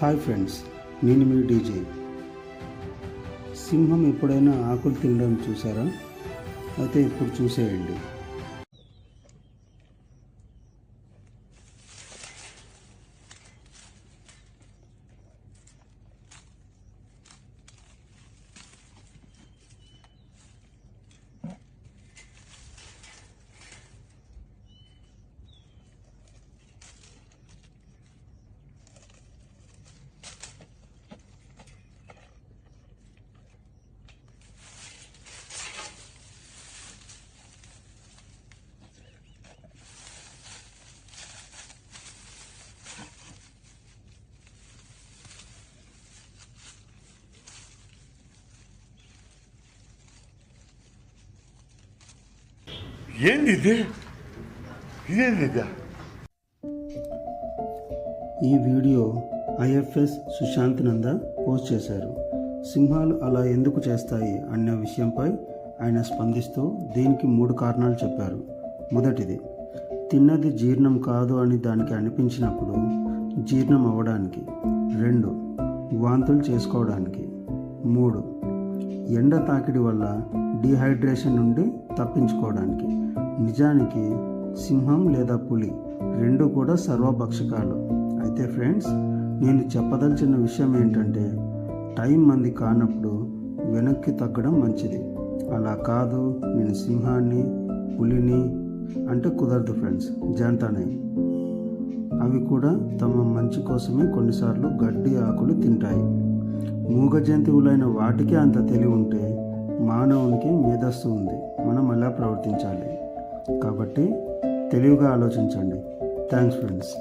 Hi friends, నేను మీ DJ. సింహం ఎప్పుడైనా ఆకులు తినడం చూసారా? అయితే ఇప్పుడు చూసేయండి. ఏంది ఈ వీడియో ఐఎఫ్ఎస్ సుశాంత్ నంద పోస్ట్ చేశారు. సింహాలు అలా ఎందుకు చేస్తాయి అన్న విషయంపై ఆయన స్పందిస్తూ దీనికి 3 కారణాలు చెప్పారు. మొదటిది, తిన్నది జీర్ణం కాదు అని దానికి అనిపించినప్పుడు జీర్ణం అవ్వడానికి. 2, వాంతులు చేసుకోవడానికి. 3, ఎండ తాకిడి వల్ల డీహైడ్రేషన్ నుండి తప్పించుకోవడానికి. నిజానికి సింహం లేదా పులి 2 కూడా సర్వభక్షకాలు. అయితే ఫ్రెండ్స్, నేను చెప్పదలిచిన విషయం ఏంటంటే, టైం మంది కానప్పుడు వెనక్కి తగ్గడం మంచిది. అలా కాదు నేను సింహాన్ని పులిని అంటే కుదరదు ఫ్రెండ్స్. జంటనే అవి కూడా తమ మంచి కోసమే కొన్నిసార్లు గడ్డి ఆకులు తింటాయి. మూగ జంతువులైన వాటికి అంత తెలివి ఉంటే మానవునికి మేధస్సు ఉంది. మనం ఎలా ప్రవర్తించాలి? కాబట్టి తెలివిగా ఆలోచించండి. Thanks friends.